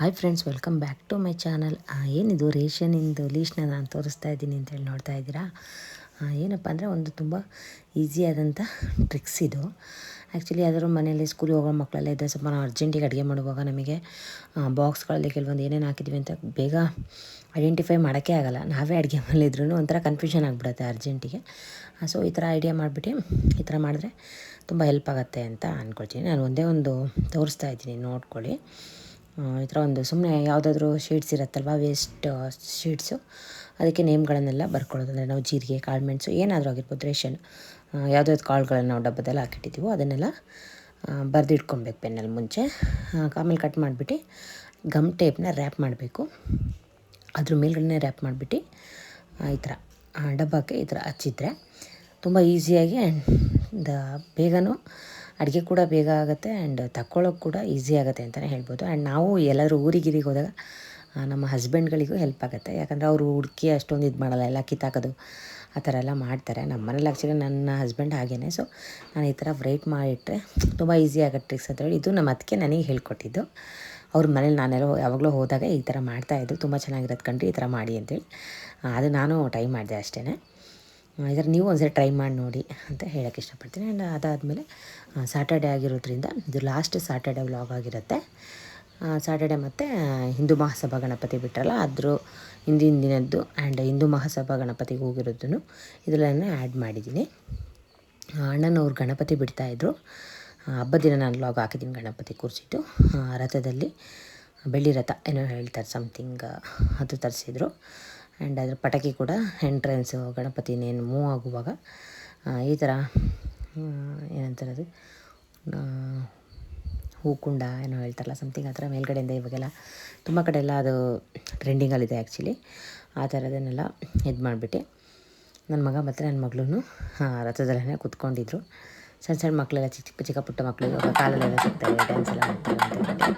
Hi friends, welcome back to my channel. ಏನಿದು ರೇಷನಿಂದು ಲೀಸ್ಟ್ನ ನಾನು ತೋರಿಸ್ತಾ ಇದ್ದೀನಿ ಅಂತೇಳಿ ನೋಡ್ತಾ ಇದ್ದೀರಾ. ಏನಪ್ಪ ಅಂದರೆ ಒಂದು ತುಂಬ ಈಸಿಯಾದಂಥ ಟ್ರಿಕ್ಸ್ ಇದು. ಆ್ಯಕ್ಚುಲಿ ಯಾವ್ದಾದ್ರು ಮನೇಲಿ ಸ್ಕೂಲಿಗೆ ಹೋಗೋ ಮಕ್ಕಳೆಲ್ಲ ಇದ್ದರೆ ಸ್ವಲ್ಪ ನಾವು ಅರ್ಜೆಂಟಿಗೆ ಅಡುಗೆ ಮಾಡುವಾಗ ನಮಗೆ ಬಾಕ್ಸ್ಗಳಲ್ಲಿ ಕೆಲವೊಂದು ಏನೇನು ಹಾಕಿದ್ದೀವಿ ಅಂತ ಬೇಗ ಐಡೆಂಟಿಫೈ ಮಾಡೋಕ್ಕೆ ಆಗೋಲ್ಲ. ನಾವೇ ಅಡುಗೆ ಮನೇಲಿದ್ರೂ ಒಂಥರ ಕನ್ಫ್ಯೂಷನ್ ಆಗಿಬಿಡುತ್ತೆ ಅರ್ಜೆಂಟಿಗೆ. ಸೊ ಈ ಥರ ಐಡಿಯಾ ಮಾಡಿಬಿಟ್ಟು ಈ ಥರ ಮಾಡಿದ್ರೆ ತುಂಬ ಹೆಲ್ಪ್ ಆಗುತ್ತೆ ಅಂತ ಅಂದ್ಕೊಳ್ತೀನಿ. ನಾನು ಒಂದೇ ಒಂದು ತೋರಿಸ್ತಾ ಇದ್ದೀನಿ, ನೋಡ್ಕೊಳ್ಳಿ. ಈ ಥರ ಒಂದು ಸುಮ್ಮನೆ ಯಾವುದಾದ್ರೂ ಶೀಟ್ಸ್ ಇರುತ್ತಲ್ವ, ವೇಸ್ಟ್ ಶೀಟ್ಸು, ಅದಕ್ಕೆ ನೇಮ್ಗಳನ್ನೆಲ್ಲ ಬರ್ಕೊಳ್ಳೋದು. ಅಂದರೆ ನಾವು ಜೀರಿಗೆ, ಕಾಳು ಮೆಣಸು ಏನಾದರೂ ಆಗಿರ್ಬೋದು, ರೇಷನ್ ಯಾವುದಾದ್ರು ಕಾಳುಗಳನ್ನು ನಾವು ಡಬ್ಬದಲ್ಲಿ ಹಾಕಿಟ್ಟಿದ್ದೀವೋ ಅದನ್ನೆಲ್ಲ ಬರೆದಿಟ್ಕೊಬೇಕು ಪೆನ್ನಲ್ಲಿ ಮುಂಚೆ. ಆಮೇಲೆ ಕಟ್ ಮಾಡಿಬಿಟ್ಟು ಗಮ್ ಟೇಪ್ನ ರ್ಯಾಪ್ ಮಾಡಬೇಕು. ಅದ್ರ ಮೇಲ್ಗಡೆ ರ್ಯಾಪ್ ಮಾಡಿಬಿಟ್ಟು ಈ ಥರ ಡಬ್ಬಕ್ಕೆ ಈ ಥರ ಹಚ್ಚಿದ್ರೆ ತುಂಬ ಈಸಿಯಾಗಿ ಆ್ಯಂಡ್ ಬೇಗನೂ ಅಡುಗೆ ಕೂಡ ಬೇಗ ಆಗುತ್ತೆ ಆ್ಯಂಡ್ ತಗೊಳ್ಳೋಕೆ ಕೂಡ ಈಸಿ ಆಗುತ್ತೆ ಅಂತಲೇ ಹೇಳ್ಬೋದು. ಆ್ಯಂಡ್ ನಾವು ಎಲ್ಲಾದರೂ ಊರಿಗೆ ಹೋದಾಗ ನಮ್ಮ ಹಸ್ಬೆಂಡ್ಗಳಿಗೂ ಹೆಲ್ಪ್ ಆಗುತ್ತೆ. ಯಾಕಂದರೆ ಅವರು ಹುಡುಕಿ ಅಷ್ಟೊಂದು ಇದು ಮಾಡಲ್ಲ, ಎಲ್ಲ ಕಿತ್ತಾಕೋದು ಆ ಥರ ಎಲ್ಲ ಮಾಡ್ತಾರೆ. ನಮ್ಮ ಮನೇಲಿ ಆ್ಯಕ್ಚುಲಿ ನನ್ನ ಹಸ್ಬೆಂಡ್ ಹಾಗೇ. ಸೊ ನಾನು ಈ ಥರ ಬ್ರೈಟ್ ಮಾಡಿಟ್ರೆ ತುಂಬ ಈಸಿ ಆಗುತ್ತೆ ಟ್ರಿಕ್ಸ್ ಅಂತ ಹೇಳಿ ಇದು ನಮ್ಮ ಅದಕ್ಕೆ ನನಗೆ ಹೇಳ್ಕೊಟ್ಟಿದ್ದು. ಅವ್ರ ಮನೇಲಿ ನಾನೆಲ್ಲ ಯಾವಾಗಲೂ ಹೋದಾಗ ಈ ಥರ ಮಾಡ್ತಾಯಿದ್ದು, ತುಂಬ ಚೆನ್ನಾಗಿರೋದು ಕಣ್ರಿ, ಈ ಥರ ಮಾಡಿ ಅಂತೇಳಿ. ಅದು ನಾನು ಟ್ರೈ ಮಾಡಿದೆ ಅಷ್ಟೇ. ಇದರ ನೀವು ಒಂದ್ಸರಿ ಟ್ರೈ ಮಾಡಿ ನೋಡಿ ಅಂತ ಹೇಳೋಕ್ಕೆ ಇಷ್ಟಪಡ್ತೀನಿ. ಆ್ಯಂಡ್ ಅದಾದಮೇಲೆ ಸ್ಯಾಟರ್ಡೆ ಆಗಿರೋದ್ರಿಂದ ಇದು ಲಾಸ್ಟ್ ಸ್ಯಾಟರ್ಡೆ ವ್ಲಾಗ್ ಆಗಿರುತ್ತೆ. ಸ್ಯಾಟರ್ಡೆ ಮತ್ತು ಹಿಂದೂ ಮಹಾಸಭಾ ಗಣಪತಿ ಬಿಟ್ಟರಲ್ಲ, ಅದ್ರ ಹಿಂದಿನ ದಿನದ್ದು ಆ್ಯಂಡ್ ಹಿಂದೂ ಮಹಾಸಭಾ ಗಣಪತಿಗೆ ಹೋಗಿರೋದನ್ನು ಇದರಲ್ಲೇ ಆ್ಯಡ್ ಮಾಡಿದ್ದೀನಿ. ಅಣ್ಣನವ್ರು ಗಣಪತಿ ಬಿಡ್ತಾಯಿದ್ರು. ಹಬ್ಬದ ದಿನ ನಾನು ವ್ಲಾಗ್ ಹಾಕಿದ್ದೀನಿ ಗಣಪತಿ ಕೂರಿಸಿದ್ದು. ರಥದಲ್ಲಿ ಬೆಳ್ಳಿ ರಥ ಏನೋ ಹೇಳ್ತಾರೆ ಸಮಥಿಂಗ್, ಅದು ತರಿಸಿದ್ರು. ಆ್ಯಂಡ್ ಅದ್ರ ಪಟಾಕಿ ಕೂಡ ಎಂಟ್ರೆನ್ಸು ಗಣಪತಿನೇನು ಮೂವ್ ಆಗುವಾಗ ಈ ಥರ ಏನಂತಾರೆ ಅದು ಹೂಕುಂಡ ಏನೋ ಹೇಳ್ತಾರಲ್ಲ ಸಮಥಿಂಗ್, ಆ ಥರ ಮೇಲ್ಗಡೆಯಿಂದ ಇವಾಗೆಲ್ಲ ತುಂಬ ಕಡೆ ಎಲ್ಲ ಅದು ಟ್ರೆಂಡಿಂಗಲ್ಲಿದೆ ಆ್ಯಕ್ಚುಲಿ. ಆ ಥರದನ್ನೆಲ್ಲ ಇದು ಮಾಡಿಬಿಟ್ಟು ನನ್ನ ಮಗ ಮತ್ತು ನನ್ನ ಮಗಳೂ ರಥದಲ್ಲೇ ಕೂತ್ಕೊಂಡಿದ್ರು. ಸಣ್ಣ ಸಣ್ಣ ಮಕ್ಕಳೆಲ್ಲ ಚಿಕ್ಕ ಚಿಕ್ಕ ಪುಟ್ಟ ಮಕ್ಕಳು ಇವಾಗ ಕಾಲಲ್ಲೆಲ್ಲ ಸಿಗ್ತಾರೆ, ಡ್ಯಾನ್ಸ್ ಎಲ್ಲ ಮಾಡ್ತಾರೆ ಅಂತ ಹೇಳ್ಬಿಟ್ಟು.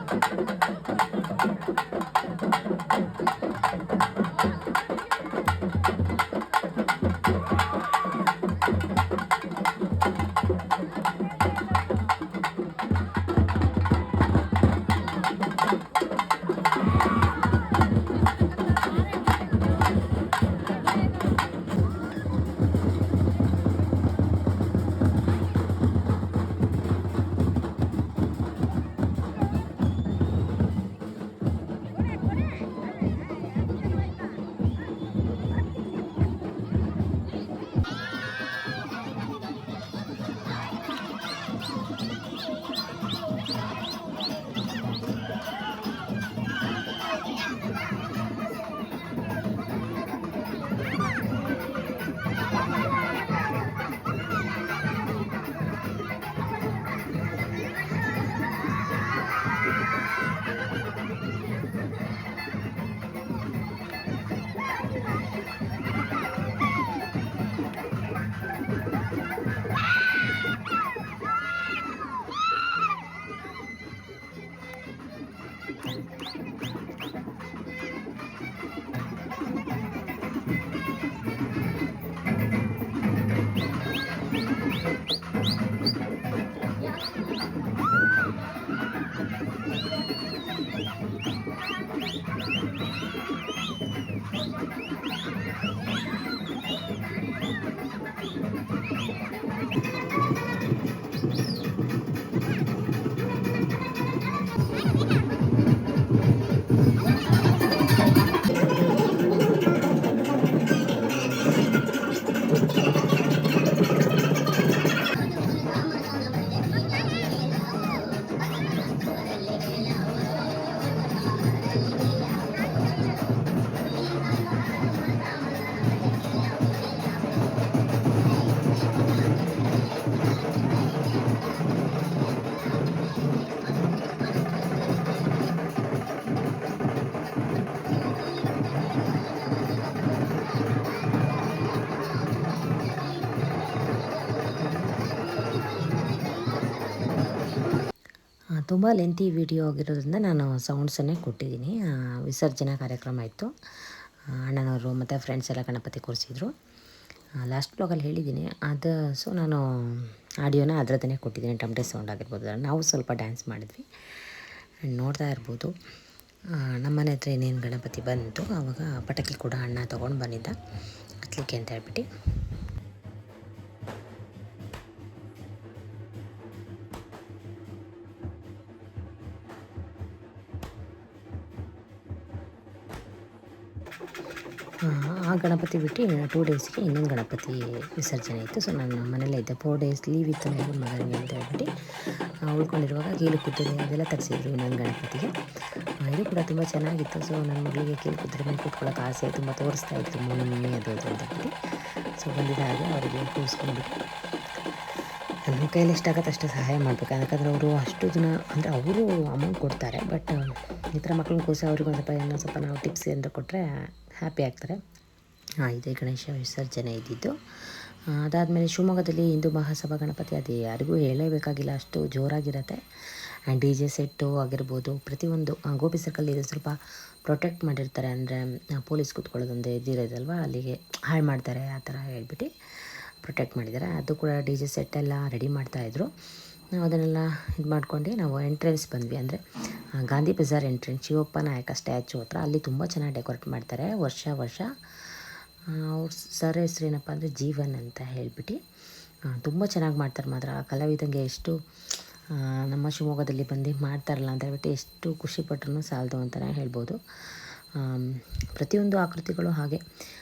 ತುಂಬ ಲೆಂತಿ ವಿಡಿಯೋ ಆಗಿರೋದ್ರಿಂದ ನಾನು ಸೌಂಡ್ಸನ್ನೇ ಕೊಟ್ಟಿದ್ದೀನಿ. ವಿಸರ್ಜನಾ ಕಾರ್ಯಕ್ರಮ ಇತ್ತು. ಅಣ್ಣನವರು ಮತ್ತು ಫ್ರೆಂಡ್ಸ್ ಎಲ್ಲ ಗಣಪತಿ ಕೂರಿಸಿದ್ರು. ಲಾಸ್ಟ್ ಬ್ಲಾಗಲ್ಲಿ ಹೇಳಿದ್ದೀನಿ ಅದು. ಸೊ ನಾನು ಆಡಿಯೋನ ಅದರದ್ದನ್ನೇ ಕೊಟ್ಟಿದ್ದೀನಿ. ಟಮಟೆ ಸೌಂಡ್ ಆಗಿರ್ಬೋದು, ನಾವು ಸ್ವಲ್ಪ ಡ್ಯಾನ್ಸ್ ಮಾಡಿದ್ವಿ. ನೋಡ್ತಾ ಇರ್ಬೋದು. ನಮ್ಮ ಮನೆ ಹತ್ರ ಇನ್ನೇನು ಗಣಪತಿ ಬಂತು ಆವಾಗ ಪಟಾಕಿ ಕೂಡ ಅಣ್ಣ ತೊಗೊಂಡು ಬಂದಿದ್ದ ಹತ್ಲಿಕ್ಕೆ ಅಂತ ಹೇಳ್ಬಿಟ್ಟು. ಆ ಗಣಪತಿ ಬಿಟ್ಟು 2 ಡೇಸ್ಗೆ ಇನ್ನೊಂದು ಗಣಪತಿ ವಿಸರ್ಜನೆ ಇತ್ತು. ಸೊ ನಾನು ಮನೇಲೇ ಇದ್ದೆ, 4 ಡೇಸ್ ಲೀವ್ ಇತ್ತು ನನಗೆ ಮಗನಿಗೆ ಅಂತ ಹೇಳ್ಬಿಟ್ಟು ಉಳ್ಕೊಂಡಿರುವಾಗ ಕೀಲು ಕುದುರೆ ಅದೆಲ್ಲ ತರಿಸಿದ್ರು ಇನ್ನೊಂದು ಗಣಪತಿಗೆ. ಇದು ಕೂಡ ತುಂಬ ಚೆನ್ನಾಗಿತ್ತು. ಸೊ ನನ್ನ ಮಗಳಿಗೆ ಕೀಲು ಕುದುರೆ ಮೇಲೆ ಕೂತ್ಕೊಳ್ಳೋಕೆ ಆಸೆ ತುಂಬ ತೋರಿಸ್ತಾ ಇತ್ತು, ಮಮ್ಮಿ ಅದು ಅದು ಅಂತ ಹೇಳ್ಬಿಟ್ಟು. ಸೊ ಬಂದಿದ್ದ ಹಾಗೆ ಅವರಿಗೆ ಕೂರಿಸ್ಕೊಂಡ್ಬಿಟ್ಟು ನಮ್ಮ ಕೈಯಲ್ಲಿ ಎಷ್ಟಾಗತ್ತೆ ಅಷ್ಟು ಸಹಾಯ ಮಾಡಬೇಕು. ಯಾಕಂದರೆ ಅವರು ಅಷ್ಟು ಜನ ಅಂದರೆ ಅವರು ಅಮೌಂಟ್ ಕೊಡ್ತಾರೆ, ಬಟ್ ಈ ಥರ ಮಕ್ಳನ್ನ ಕೂರಿಸಿ ಅವ್ರಿಗೆ ಒಂದು ಸ್ವಲ್ಪ ಏನೋ ಸ್ವಲ್ಪ ನಾವು ಟಿಪ್ಸ್ ಏನಾರು ಕೊಟ್ಟರೆ ಹ್ಯಾಪಿ ಆಗ್ತಾರೆ. ಇದೇ ಗಣೇಶ ವಿಸರ್ಜನೆ ಇದ್ದಿದ್ದು. ಅದಾದಮೇಲೆ ಶಿವಮೊಗ್ಗದಲ್ಲಿ ಹಿಂದೂ ಮಹಾಸಭಾ ಗಣಪತಿ ಅದು ಯಾರಿಗೂ ಹೇಳಲೇಬೇಕಾಗಿಲ್ಲ, ಅಷ್ಟು ಜೋರಾಗಿರುತ್ತೆ. ಡಿ ಜೆ ಸೆಟ್ಟು ಆಗಿರ್ಬೋದು ಪ್ರತಿಯೊಂದು ಗೋಪಿ ಸರ್ಕಲ್ ಇದು ಸ್ವಲ್ಪ ಪ್ರೊಟೆಕ್ಟ್ ಮಾಡಿರ್ತಾರೆ, ಅಂದರೆ ಪೊಲೀಸ್ ಕೂತ್ಕೊಳ್ಳೋದೊಂದು ಇದಿರೋದಲ್ವ, ಅಲ್ಲಿಗೆ ಹಾಳು ಮಾಡ್ತಾರೆ ಆ ಥರ ಹೇಳ್ಬಿಟ್ಟು ಪ್ರೊಟೆಕ್ಟ್ ಮಾಡಿದ್ದಾರೆ. ಅದು ಕೂಡ ಡಿ ಜೆ ಸೆಟ್ಟೆಲ್ಲ ರೆಡಿ ಮಾಡ್ತಾಯಿದ್ರು. ನಾವು ಅದನ್ನೆಲ್ಲ ಇದು ಮಾಡ್ಕೊಂಡು ನಾವು ಎಂಟ್ರೆನ್ಸ್ ಬಂದ್ವಿ, ಅಂದರೆ ಗಾಂಧಿ ಬಜಾರ್ ಎಂಟ್ರೆನ್ಸ್ ಶಿವಪ್ಪ ನಾಯಕ ಸ್ಟ್ಯಾಚು ಹತ್ರ. ಅಲ್ಲಿ ತುಂಬ ಚೆನ್ನಾಗಿ ಡೆಕೋರೇಟ್ ಮಾಡ್ತಾರೆ ವರ್ಷ ಅವ್ರ ಸರ್ ಹೆಸ್ರು ಏನಪ್ಪ ಅಂದರೆ ಜೀವನ್ ಅಂತ ಹೇಳ್ಬಿಟ್ಟು ತುಂಬ ಚೆನ್ನಾಗಿ ಮಾಡ್ತಾರೆ ಮಾತ್ರ. ಆ ಕಲಾವಿದಂಗೆ ಎಷ್ಟು ನಮ್ಮ ಶಿವಮೊಗ್ಗದಲ್ಲಿ ಬಂದು ಮಾಡ್ತಾರಲ್ಲ ಅಂತ ಹೇಳ್ಬಿಟ್ಟು ಎಷ್ಟು ಖುಷಿಪಟ್ಟರು ಸಾಲದು ಅಂತಲೇ ಹೇಳ್ಬೋದು. ಪ್ರತಿಯೊಂದು ಆಕೃತಿಗಳು ಹಾಗೆ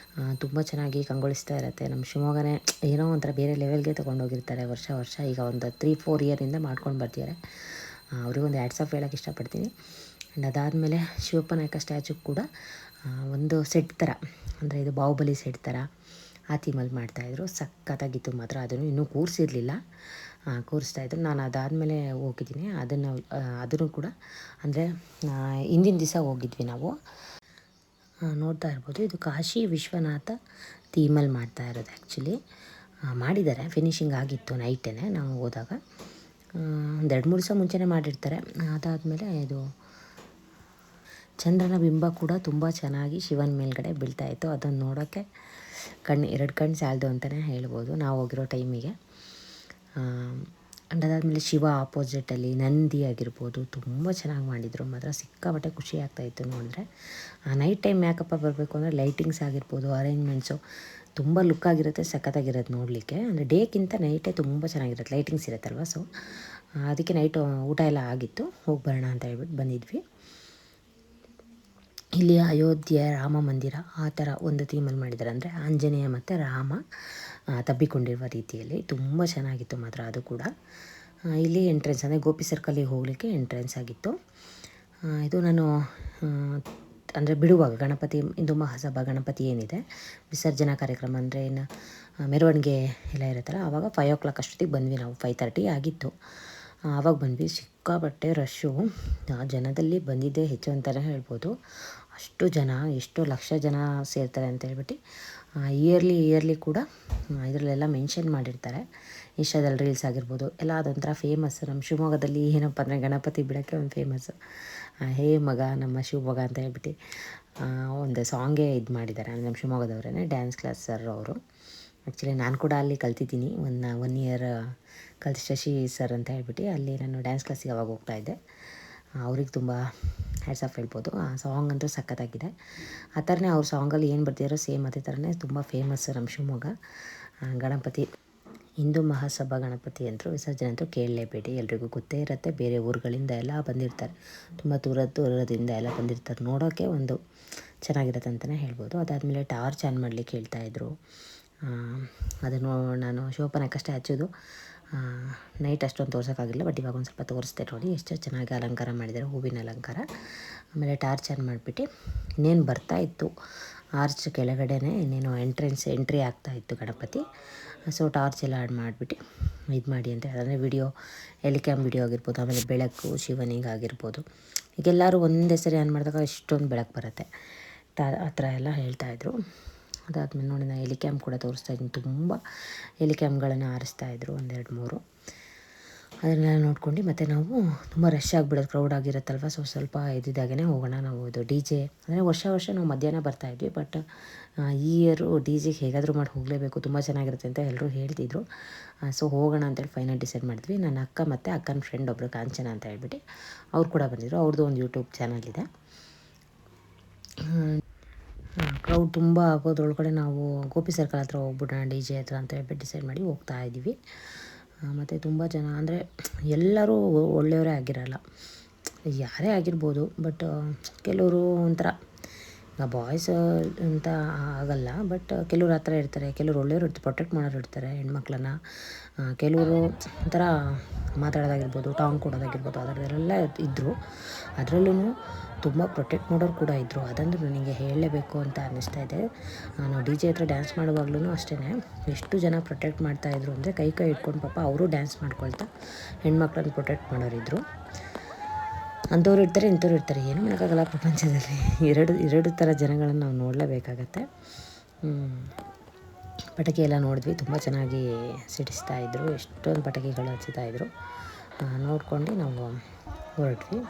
ತುಂಬ ಚೆನ್ನಾಗಿ ಕಂಗೊಳಿಸ್ತಾ ಇರುತ್ತೆ. ನಮ್ಮ ಶಿವಮೊಗ್ಗನೇ ಏನೋ ಒಂಥರ ಬೇರೆ ಲೆವೆಲ್ಗೆ ತೊಗೊಂಡೋಗಿರ್ತಾರೆ ವರ್ಷ. ಈಗ ಒಂದು 3-4 ಇಯರಿಂದ ಮಾಡ್ಕೊಂಡು ಬರ್ತಿದ್ದಾರೆ. ಅವ್ರಿಗೊಂದು ಹ್ಯಾಟ್ಸ್ ಆಫ್ ಹೇಳೋಕ್ಕೆ ಇಷ್ಟಪಡ್ತೀನಿ. ಆ್ಯಂಡ್ ಅದಾದಮೇಲೆ ಶಿವಪ್ಪ ನಾಯಕ ಸ್ಟ್ಯಾಚು ಕೂಡ ಒಂದು ಸೆಟ್ ಥರ, ಅಂದರೆ ಇದು ಬಾಹುಬಲಿ ಸೆಟ್ ಥರ ಆ ಥೀಮಲ್ಲಿ ಮಾಡ್ತಾಯಿದ್ರು. ಸಖತ್ತಾಗಿತ್ತು ಮಾತ್ರ. ಅದನ್ನು ಇನ್ನೂ ಕೂರಿಸಿರಲಿಲ್ಲ, ಕೂರಿಸ್ತಾಯಿದ್ರು. ನಾನು ಅದಾದಮೇಲೆ ಹೋಗಿದ್ದೀನಿ. ಅದನ್ನು ಕೂಡ ಅಂದರೆ ಹಿಂದಿನ ದಿವಸ ಹೋಗಿದ್ವಿ ನಾವು. ನೋಡ್ತಾ ಇರ್ಬೋದು, ಇದು ಕಾಶಿ ವಿಶ್ವನಾಥ ಥೀಮಲ್ಲಿ ಮಾಡ್ತಾ ಇರೋದು. ಆ್ಯಕ್ಚುಲಿ ಮಾಡಿದ್ದಾರೆ, ಫಿನಿಷಿಂಗ್ ಆಗಿತ್ತು ನೈಟೇ ನಾವು ಹೋದಾಗ. ಒಂದು 2-3 ದಿವಸ ಮುಂಚೆನೇ ಮಾಡಿರ್ತಾರೆ. ಅದಾದಮೇಲೆ ಇದು ಚಂದ್ರನ ಬಿಂಬ ಕೂಡ ತುಂಬ ಚೆನ್ನಾಗಿ ಶಿವನ ಮೇಲ್ಗಡೆ ಬೀಳ್ತಾಯಿತ್ತು. ಅದನ್ನು ನೋಡೋಕ್ಕೆ 2 ಕಣ್ಣು ಸಾಲದು ಅಂತಲೇ ಹೇಳ್ಬೋದು ನಾವು ಹೋಗಿರೋ ಟೈಮಿಗೆ. ಆ್ಯಂಡ್ ಅದಾದಮೇಲೆ ಶಿವ ಆಪೋಸಿಟಲ್ಲಿ ನಂದಿ ಆಗಿರ್ಬೋದು ತುಂಬ ಚೆನ್ನಾಗಿ ಮಾಡಿದರು ಮಾತ್ರ. ಸಿಕ್ಕಾಪಟ್ಟೆ ಖುಷಿ ಆಗ್ತಾಯಿತ್ತು ನೋಡಿದ್ರೆ. ನೈಟ್ ಟೈಮ್ ಯಾಕಪ್ಪ ಬರಬೇಕು ಅಂದರೆ ಲೈಟಿಂಗ್ಸ್ ಆಗಿರ್ಬೋದು, ಅರೇಂಜ್ಮೆಂಟ್ಸು ತುಂಬ ಲುಕ್ಕಾಗಿರುತ್ತೆ, ಸಖತ್ತಾಗಿರುತ್ತೆ ನೋಡಲಿಕ್ಕೆ. ಅಂದರೆ ಡೇಕ್ಕಿಂತ ನೈಟೇ ತುಂಬ ಚೆನ್ನಾಗಿರುತ್ತೆ, ಲೈಟಿಂಗ್ಸ್ ಇರುತ್ತಲ್ವ. ಸೊ ಅದಕ್ಕೆ ನೈಟು ಊಟ ಎಲ್ಲ ಆಗಿತ್ತು, ಹೋಗಿ ಬರೋಣ ಅಂತ ಹೇಳ್ಬಿಟ್ಟು ಬಂದಿದ್ವಿ. ಇಲ್ಲಿ ಅಯೋಧ್ಯೆ ರಾಮ ಮಂದಿರ ಆ ಥರ ಒಂದು ಥೀಮಲ್ಲಿ ಮಾಡಿದ್ದಾರೆ, ಅಂದರೆ ಆಂಜನೇಯ ಮತ್ತು ರಾಮ ತಬ್ಬಿಕೊಂಡಿರುವ ರೀತಿಯಲ್ಲಿ ತುಂಬ ಚೆನ್ನಾಗಿತ್ತು ಮಾತ್ರ ಅದು ಕೂಡ. ಇಲ್ಲಿ ಎಂಟ್ರೆನ್ಸ್ ಅಂದರೆ ಗೋಪಿ ಸರ್ಕಲ್ಲಿಗೆ ಹೋಗಲಿಕ್ಕೆ ಎಂಟ್ರೆನ್ಸ್ ಆಗಿತ್ತು. ಇದು ನಾನು ಅಂದರೆ ಬಿಡುವಾಗ ಗಣಪತಿ ಹಿಂದೂ ಮಹಾಸಭಾ ಗಣಪತಿ ಏನಿದೆ ವಿಸರ್ಜನಾ ಕಾರ್ಯಕ್ರಮ ಅಂದರೆ ಏನು ಮೆರವಣಿಗೆ ಎಲ್ಲ ಇರುತ್ತಲ್ಲ, ಆವಾಗ 5 o'clock ಅಷ್ಟೊತ್ತಿಗೆ ಬಂದ್ವಿ ನಾವು. 5:30 ಆಗಿತ್ತು ಆವಾಗ ಬಂದ್ವಿ. ಸಿಕ್ಕಾಪಟ್ಟೆ ರಶ್ಶು, ಜನದಲ್ಲಿ ಬಂದಿದ್ದೇ ಹೆಚ್ಚು ಅಂತಲೇ ಹೇಳ್ಬೋದು. ಅಷ್ಟು ಜನ, ಎಷ್ಟು ಲಕ್ಷ ಜನ ಸೇರ್ತಾರೆ ಅಂತ ಹೇಳ್ಬಿಟ್ಟು ಇಯರ್ಲಿ ಕೂಡ ಇದರಲ್ಲೆಲ್ಲ ಮೆನ್ಷನ್ ಮಾಡಿರ್ತಾರೆ. ಇನ್ಸ್ಟಾದಲ್ಲಿ ರೀಲ್ಸ್ ಆಗಿರ್ಬೋದು ಎಲ್ಲ ಅದೊಂಥರ ಫೇಮಸ್. ನಮ್ಮ ಶಿವಮೊಗ್ಗದಲ್ಲಿ ಏನಪ್ಪ ಅಂದರೆ ಗಣಪತಿ ಬಿಡೋಕ್ಕೆ ಒಂದು ಫೇಮಸ್ಸು. ಹೇ ಮಗ ನಮ್ಮ ಶಿವಮೊಗ್ಗ ಅಂತ ಹೇಳ್ಬಿಟ್ಟು ಒಂದು ಸಾಂಗೇ ಇದು ಮಾಡಿದ್ದಾರೆ. ಅಂದರೆ ನಮ್ಮ ಶಿವಮೊಗ್ಗದವರೇ ಡ್ಯಾನ್ಸ್ ಕ್ಲಾಸ್ ಸರ್ ಅವರು. ಆ್ಯಕ್ಚುಲಿ ನಾನು ಕೂಡ ಅಲ್ಲಿ ಕಲ್ತಿದ್ದೀನಿ, 1 year ಕಲ್ತು, ಶಶಿ ಸರ್ ಅಂತ ಹೇಳ್ಬಿಟ್ಟು ಅಲ್ಲಿ ನಾನು ಡ್ಯಾನ್ಸ್ ಕ್ಲಾಸಿಗೆ ಅವಾಗ ಹೋಗ್ತಾಯಿದ್ದೆ. ಅವ್ರಿಗೆ ತುಂಬ ಹ್ಯಾಟ್ಸ್ ಆಫ್ ಹೇಳ್ಬೋದು. ಆ ಸಾಂಗ್ ಅಂತೂ ಸಖತ್ತಾಗಿದೆ. ಆ ಥರನೇ ಅವ್ರ ಸಾಂಗಲ್ಲಿ ಏನು ಬರ್ತಿದ್ದಾರೋ ಸೇಮ್ ಅದೇ ಥರನೇ ತುಂಬ ಫೇಮಸ್ ನಮ್ಮ ಶಿವಮೊಗ್ಗ. ಗಣಪತಿ ಹಿಂದೂ ಮಹಾಸಭಾ ಗಣಪತಿ ಅಂತೂ ವಿಸರ್ಜನೆ ಅಂತೂ ಕೇಳಲೇಬೇಡಿ, ಎಲ್ರಿಗೂ ಗೊತ್ತೇ ಇರುತ್ತೆ. ಬೇರೆ ಊರುಗಳಿಂದ ಎಲ್ಲ ಬಂದಿರ್ತಾರೆ, ತುಂಬ ದೂರದಿಂದ ಎಲ್ಲ ಬಂದಿರ್ತಾರೆ ನೋಡೋಕ್ಕೆ. ಒಂದು ಚೆನ್ನಾಗಿರುತ್ತೆ ಅಂತಲೇ ಹೇಳ್ಬೋದು. ಅದಾದಮೇಲೆ ಟಾರ್ಚ್ ಆನ್ ಮಾಡಲಿಕ್ಕೆ ಹೇಳ್ತಾಯಿದ್ರು. ಅದನ್ನು ನಾನು ಶಿವಪ್ಪನಾಯಕ ಸ್ಟ್ಯಾಚುದು ನೈಟ್ ಅಷ್ಟೊಂದು ತೋರ್ಸೋಕ್ಕಾಗಿಲ್ಲ, ಬಟ್ ಇವಾಗ ಒಂದು ಸ್ವಲ್ಪ ತೋರಿಸ್ದೆ ನೋಡಿ ಎಷ್ಟು ಚೆನ್ನಾಗಿ ಅಲಂಕಾರ ಮಾಡಿದ್ದಾರೆ, ಹೂವಿನ ಅಲಂಕಾರ. ಆಮೇಲೆ ಟಾರ್ಚ್ ಆನ್ ಮಾಡಿಬಿಟ್ಟು ಇನ್ನೇನು ಬರ್ತಾಯಿತ್ತು ಆರ್ಚ್ ಕೆಳಗಡೆನೇ ಇನ್ನೇನು ಎಂಟ್ರಿ ಆಗ್ತಾಯಿತ್ತು ಗಣಪತಿ. ಸೊ ಟಾರ್ಚ್ ಎಲ್ಲ ಆನ್ ಮಾಡಿಬಿಟ್ಟು ಇದು ಮಾಡಿ ಅಂತ ಹೇಳಿದ್ರೆ ಹೆಲಿಕ್ಯಾಮ್ ವಿಡಿಯೋ ಆಗಿರ್ಬೋದು, ಆಮೇಲೆ ಬೆಳಕು ಶಿವನಿಗಾಗಿರ್ಬೋದು. ಈಗೆಲ್ಲರೂ ಒಂದೇ ಸರಿ ಆನ್ ಮಾಡಿದಾಗ ಇಷ್ಟೊಂದು ಬೆಳಕು ಬರುತ್ತೆ ಆ ಥರ ಎಲ್ಲ ಹೇಳ್ತಾಯಿದ್ರು. ಅದಾದಮೇಲೆ ನೋಡಿ ನಾನು ಹೆಲಿಕ್ಯಾಮ್ ಕೂಡ ತೋರಿಸ್ತಾಯಿದ್ದೀನಿ. ತುಂಬ ಹೆಲಿಕ್ಯಾಮ್ಗಳನ್ನು ಹಾರಿಸ್ತಾಯಿದ್ರು, 1-2-3. ಅದನ್ನೆಲ್ಲ ನೋಡ್ಕೊಂಡು ಮತ್ತು ನಾವು ತುಂಬ ರಶ್ ಆಗಿಬಿಡೋದು, ಕ್ರೌಡ್ ಆಗಿರುತ್ತಲ್ವ. ಸೊ ಸ್ವಲ್ಪ ಇದ್ದಿದ್ದಾಗೇ ಹೋಗೋಣ ನಾವು. ಇದು ಡಿ ಜೆ ಅಂದರೆ ವರ್ಷ ನಾವು ಮಧ್ಯಾಹ್ನ ಬರ್ತಾಯಿದ್ವಿ, ಬಟ್ ಈ ಇಯರು ಡಿ ಜೆಗೆ ಹೇಗಾದರೂ ಮಾಡಿ ಹೋಗಲೇಬೇಕು, ತುಂಬ ಚೆನ್ನಾಗಿರುತ್ತೆ ಅಂತ ಎಲ್ಲರೂ ಹೇಳ್ತಿದ್ರು. ಸೊ ಹೋಗೋಣ ಅಂತೇಳಿ ಫೈನಲ್ ಡಿಸೈಡ್ ಮಾಡಿದ್ವಿ. ನನ್ನ ಅಕ್ಕ ಮತ್ತು ಅಕ್ಕನ ಫ್ರೆಂಡ್ ಒಬ್ಬರು ಕಾಂಚನ ಅಂತ ಹೇಳ್ಬಿಟ್ಟು ಅವ್ರು ಕೂಡ ಬಂದಿದ್ರು. ಅವ್ರದ್ದು ಒಂದು ಯೂಟ್ಯೂಬ್ ಚಾನಲ್ ಇದೆ. ಕ್ರೌಡ್ ತುಂಬ ಆಗೋದ್ರೊಳಗಡೆ ನಾವು ಗೋಪಿ ಸರ್ಕಲ್ ಹತ್ರ ಹೋಗ್ಬಿಡೋಣ ಡಿ ಜೆ ಹತ್ರ ಅಂತ ಹೇಳ್ಬಿಟ್ಟು ಡಿಸೈಡ್ ಮಾಡಿ ಹೋಗ್ತಾ ಇದ್ದೀವಿ. ಮತ್ತು ತುಂಬ ಜನ ಅಂದರೆ ಎಲ್ಲರೂ ಒಳ್ಳೆಯವರೇ ಆಗಿರಲ್ಲ, ಯಾರೇ ಆಗಿರ್ಬೋದು. ಬಟ್ ಕೆಲವರು ಒಂಥರ ಈಗ ಬಾಯ್ಸ್ ಅಂತ ಆಗಲ್ಲ, ಬಟ್ ಕೆಲವ್ರು ಆ ಥರ ಇರ್ತಾರೆ, ಕೆಲವ್ರು ಒಳ್ಳೆಯವರು ಇರ್ತಾರೆ, ಪ್ರೊಟೆಕ್ಟ್ ಮಾಡೋರು ಇರ್ತಾರೆ ಹೆಣ್ಮಕ್ಳನ್ನ. ಕೆಲವರು ಒಂಥರ ಮಾತಾಡೋದಾಗಿರ್ಬೋದು, ಟಾಂಗ್ ಕೊಡೋದಾಗಿರ್ಬೋದು, ಅದರಲ್ಲೆಲ್ಲ ಇದ್ದರು. ಅದರಲ್ಲೂ ತುಂಬ ಪ್ರೊಟೆಕ್ಟ್ ಮಾಡೋರು ಕೂಡ ಇದ್ದರು. ಅದಂದ್ರೆ ನನಗೆ ಹೇಳಲೇಬೇಕು ಅಂತ ಅನ್ನಿಸ್ತಾ ಇದೆ. ನಾವು ಡಿ ಜೆ ಹತ್ರ ಡ್ಯಾನ್ಸ್ ಮಾಡುವಾಗ್ಲೂ ಅಷ್ಟೇ ಎಷ್ಟು ಜನ ಪ್ರೊಟೆಕ್ಟ್ ಮಾಡ್ತಾಯಿದ್ರು ಅಂದರೆ ಕೈ ಇಟ್ಕೊಂಡು ಪಾಪ ಅವರು ಡ್ಯಾನ್ಸ್ ಮಾಡ್ಕೊಳ್ತಾ ಹೆಣ್ಮಕ್ಳನ್ನ ಪ್ರೊಟೆಕ್ಟ್ ಮಾಡೋರಿದ್ದರು. ಅಂಥವ್ರು ಇರ್ತಾರೆ, ಇಂಥವ್ರು ಇರ್ತಾರೆ, ಏನು ಮಾಡೋಕ್ಕಾಗಲ್ಲ ಪ್ರಪಂಚದಲ್ಲಿ. ಎರಡು ಥರ ಜನಗಳನ್ನು ನಾವು ನೋಡಲೇಬೇಕಾಗತ್ತೆ. ಪಟಾಕಿ ಎಲ್ಲ ನೋಡಿದ್ವಿ, ತುಂಬ ಚೆನ್ನಾಗಿ ಸಿಡಿಸ್ತಾಯಿದ್ರು, ಎಷ್ಟೊಂದು ಪಟಾಕಿಗಳು ಹಚ್ಚುತ್ತಾಯಿದ್ರು. ನೋಡ್ಕೊಂಡು ನಾವು ಹೊರಟ್ವಿ.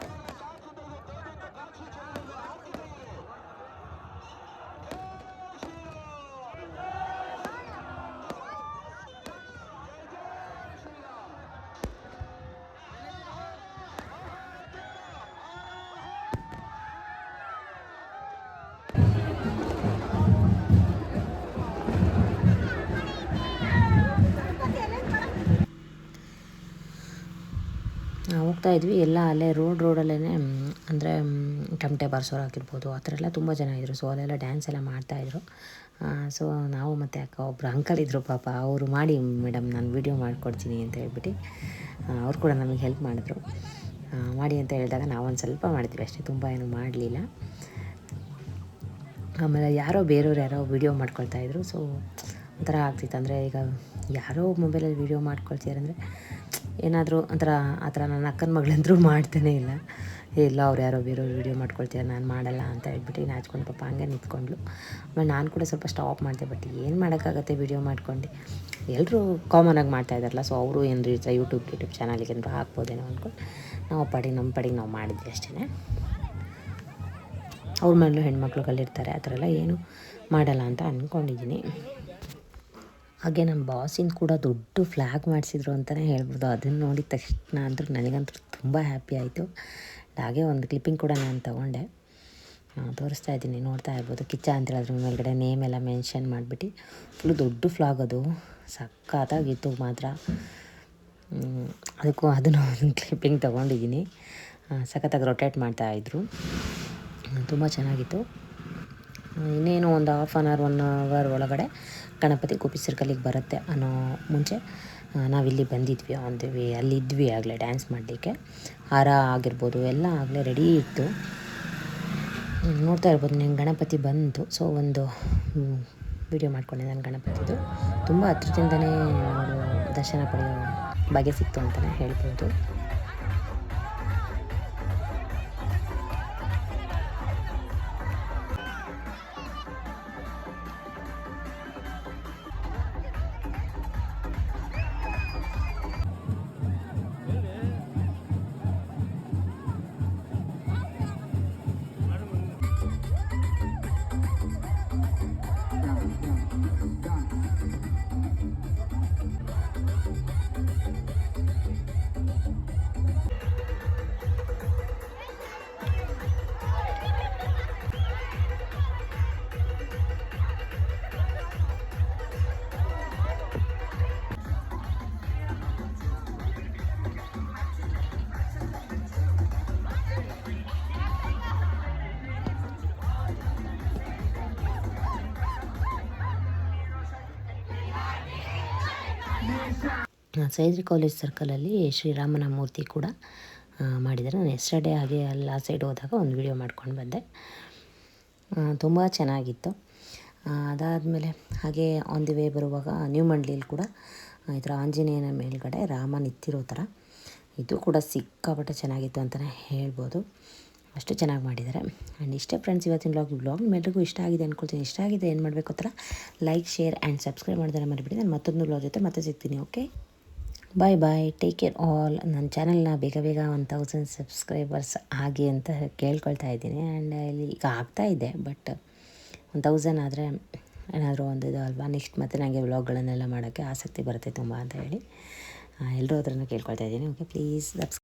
ಹೋಗ್ತಾ ಇದ್ವಿ ಎಲ್ಲ ಅಲ್ಲೇ ರೋಡಲ್ಲೇ, ಅಂದರೆ ಟಮಟೆ ಬಾರಿಸೋರು ಆಗಿರ್ಬೋದು, ಆ ಥರ ಎಲ್ಲ ತುಂಬ ಜನ ಇದ್ದರು. ಸೊ ಅಲ್ಲೆಲ್ಲ ಡ್ಯಾನ್ಸ್ ಎಲ್ಲ ಮಾಡ್ತಾಯಿದ್ರು. ಸೊ ನಾವು ಮತ್ತು ಅಕ್ಕ, ಒಬ್ಬರು ಅಂಕಲ್ ಇದ್ದರು ಪಾಪ, ಅವರು ಮಾಡಿ ಮೇಡಮ್ ನಾನು ವೀಡಿಯೋ ಮಾಡಿಕೊಡ್ತೀನಿ ಅಂತ ಹೇಳ್ಬಿಟ್ಟು ಅವ್ರು ಕೂಡ ನಮಗೆ ಹೆಲ್ಪ್ ಮಾಡಿದ್ರು. ಮಾಡಿ ಅಂತ ಹೇಳಿದಾಗ ನಾವೊಂದು ಸ್ವಲ್ಪ ಮಾಡಿದ್ವಿ ಅಷ್ಟೇ, ತುಂಬ ಏನು ಮಾಡಲಿಲ್ಲ. ಆಮೇಲೆ ಬೇರೆಯವ್ರು ಯಾರೋ ವೀಡಿಯೋ ಮಾಡ್ಕೊಳ್ತಾಯಿದ್ರು. ಸೊ ಒಂಥರ ಆಗ್ತಿತ್ತು, ಅಂದರೆ ಈಗ ಯಾರೋ ಮೊಬೈಲಲ್ಲಿ ವೀಡಿಯೋ ಮಾಡ್ಕೊಳ್ತಿದಾರಂದರೆ ಏನಾದರೂ ಒಂಥರ ಆ ಥರ ನನ್ನ ಅಕ್ಕನ ಮಗಳಂದ್ರೂ ಮಾಡ್ತಾನೇ ಇಲ್ಲ ಅವ್ರು ಯಾರೋ ಬೇರೆಯವ್ರು ವೀಡಿಯೋ ಮಾಡ್ಕೊಳ್ತೀರ, ನಾನು ಮಾಡಲ್ಲ ಅಂತ ಹೇಳ್ಬಿಟ್ಟು ನಾಚ್ಕೊಂಡು ಪಾಪ ಹಂಗೆ ನಿಂತ್ಕೊಂಡ್ಳು. ಆಮೇಲೆ ನಾನು ಕೂಡ ಸ್ವಲ್ಪ ಸ್ಟಾಪ್ ಮಾಡಿದೆ. ಬಟ್ ಏನು ಮಾಡೋಕ್ಕಾಗತ್ತೆ, ವೀಡಿಯೋ ಮಾಡ್ಕೊಂಡು ಎಲ್ಲರೂ ಕಾಮನಾಗಿ ಮಾಡ್ತಾಯಿದ್ದಾರಲ್ಲ, ಸೊ ಅವರು ಏನಾರು ಈ ಥರ ಯೂಟ್ಯೂಬ್ ಚಾನಲಿಗೆ ಏನಾರು ಹಾಕ್ಬೋದೇನೋ ಅಂದ್ಕೊಂಡು ನಾವು ನಮ್ಮ ಪಾಡಿಗೆ ನಾವು ಮಾಡಿದ್ವಿ ಅಷ್ಟೇ. ಅವ್ರ ಮನೇಲೂ ಹೆಣ್ಮಕ್ಳುಗಳಿರ್ತಾರೆ, ಆ ಥರ ಎಲ್ಲ ಏನು ಮಾಡಲ್ಲ ಅಂತ ಅಂದ್ಕೊಂಡಿದ್ದೀನಿ. ಹಾಗೆ ನಮ್ಮ ಬಾಸಿನ ಕೂಡ ದೊಡ್ಡ ಫ್ಲ್ಯಾಗ್ ಮಾಡಿಸಿದ್ರು ಅಂತಲೇ ಹೇಳ್ಬೋದು. ಅದನ್ನು ನೋಡಿದ ತಕ್ಷಣ ಅಂತೂ ನನಗಂತೂ ತುಂಬ ಹ್ಯಾಪಿ ಆಯಿತು. ಹಾಗೆ ಒಂದು ಕ್ಲಿಪ್ಪಿಂಗ್ ಕೂಡ ನಾನು ತೊಗೊಂಡೆ, ತೋರಿಸ್ತಾ ಇದ್ದೀನಿ, ನೋಡ್ತಾ ಇರ್ಬೋದು. ಕಿಚ್ಚ ಅಂತೇಳಿ ಅದ್ರ ಮೇಲ್ಗಡೆ ನೇಮ್ ಎಲ್ಲ ಮೆನ್ಷನ್ ಮಾಡಿಬಿಟ್ಟು ಫುಲ್ಲು ದೊಡ್ಡ ಫ್ಲಾಗ್, ಅದು ಸಖತ್ತಾಗಿತ್ತು ಮಾತ್ರ. ಅದನ್ನು ಒಂದು ಕ್ಲಿಪ್ಪಿಂಗ್ ತೊಗೊಂಡಿದ್ದೀನಿ. ಸಖತ್ತಾಗಿ ರೊಟೇಟ್ ಮಾಡ್ತಾಯಿದ್ರು, ತುಂಬ ಚೆನ್ನಾಗಿತ್ತು. ಇನ್ನೇನು ಒಂದು ಹಾಫ್ ಆನ್ ಅವರ್ 1 ಅವರ್ ಒಳಗಡೆ ಗಣಪತಿ ಗೋಪಿ ಸರ್ಕಲಿಗೆ ಬರುತ್ತೆ ಅನ್ನೋ ಮುಂಚೆ ನಾವಿಲ್ಲಿ ಬಂದಿದ್ವಿ. ಅಲ್ಲಿದ್ವಿ ಆಗಲೇ ಡ್ಯಾನ್ಸ್ ಮಾಡಲಿಕ್ಕೆ. ಹಾರ ಆಗಿರ್ಬೋದು ಎಲ್ಲ ಆಗಲೇ ರೆಡಿ ಇತ್ತು. ನೋಡ್ತಾ ಇರ್ಬೋದು ನೀವು, ಗಣಪತಿ ಬಂತು. ಸೊ ಒಂದು ವಿಡಿಯೋ ಮಾಡ್ಕೊಂಡೆ ನಾನು ಗಣಪತಿದು. ತುಂಬ ಹತ್ರದಿಂದನೇ ನಾವು ದರ್ಶನ ಪಡೆಯೋ ಭಾಗ್ಯ ಸಿಕ್ತು ಅಂತಲೇ ಹೇಳ್ಬೋದು. ಸೈದ್ರಿ ಕಾಲೇಜ್ ಸರ್ಕಲಲ್ಲಿ ಶ್ರೀರಾಮನ ಮೂರ್ತಿ ಕೂಡ ಮಾಡಿದ್ದಾರೆ. ನಾನು ಎಸ್ಟರ್ಡೇ ಹಾಗೆ ಅಲ್ಲಿ ಆ ಸೈಡ್ ಹೋದಾಗ ಒಂದು ವಿಡಿಯೋ ಮಾಡ್ಕೊಂಡು ಬಂದೆ, ತುಂಬ ಚೆನ್ನಾಗಿತ್ತು. ಅದಾದಮೇಲೆ ಹಾಗೆ ಆನ್ ದಿ ವೇ ಬರುವಾಗ ನ್ಯೂ ಮಂಡ್ಲಿಯಲ್ಲಿ ಕೂಡ ಈ ಥರ ಆಂಜನೇಯನ ಮೇಲ್ಗಡೆ ರಾಮ ನಿಂತಿರೋ ಥರ ಇದು ಕೂಡ ಸಿಕ್ಕಾಪಟ್ಟೆ ಚೆನ್ನಾಗಿತ್ತು ಅಂತಲೇ ಹೇಳ್ಬೋದು. ಅಷ್ಟು ಚೆನ್ನಾಗಿ ಮಾಡಿದ್ದಾರೆ. ಆ್ಯಂಡ್ ಇಷ್ಟೇ ಫ್ರೆಂಡ್ಸ್ ಇವತ್ತಿನ ವ್ಲಾಗ್ ನಿಮ್ಮೆಲ್ಲರಿಗೂ ಇಷ್ಟ ಆಗಿದೆ ಅಂದ್ಕೊಳ್ತೀನಿ. ಇಷ್ಟ ಆಗಿದೆ ಏನು ಮಾಡಬೇಕು ಥರ ಲೈಕ್, ಶೇರ್ ಆ್ಯಂಡ್ ಸಬ್ಸ್ಕ್ರೈಬ್ ಮಾಡಿದ್ರೆ ಮರಿಬಿಡಿ. ನಾನು ಮತ್ತೊಂದು ವ್ಲಾಗ್ ಜೊತೆ ಮತ್ತೆ ಸಿಗ್ತೀನಿ. ಓಕೆ, ಬಾಯ್, ಟೇಕ್ ಕೇರ್ ಆಲ್. ನನ್ನ ಚಾನಲ್ನ ಬೇಗ 1000 ಸಬ್ಸ್ಕ್ರೈಬರ್ಸ್ ಆಗಿ ಅಂತ ಕೇಳ್ಕೊಳ್ತಾ ಇದ್ದೀನಿ. ಆ್ಯಂಡ್ ಇಲ್ಲಿ ಈಗ ಆಗ್ತಾಯಿದೆ, ಬಟ್ 1000 ಆದರೆ ಏನಾದರೂ ಒಂದು ಇದು ಅಲ್ವಾ, ನೆಕ್ಸ್ಟ್ ಮತ್ತೆ ನನಗೆ ವ್ಲಾಗ್ಗಳನ್ನೆಲ್ಲ ಮಾಡೋಕ್ಕೆ ಆಸಕ್ತಿ ಬರುತ್ತೆ ತುಂಬ ಅಂತ ಹೇಳಿ ಎಲ್ಲರೂ ಹತ್ರನೂ ಕೇಳ್ಕೊಳ್ತಾ ಇದ್ದೀನಿ. Okay, please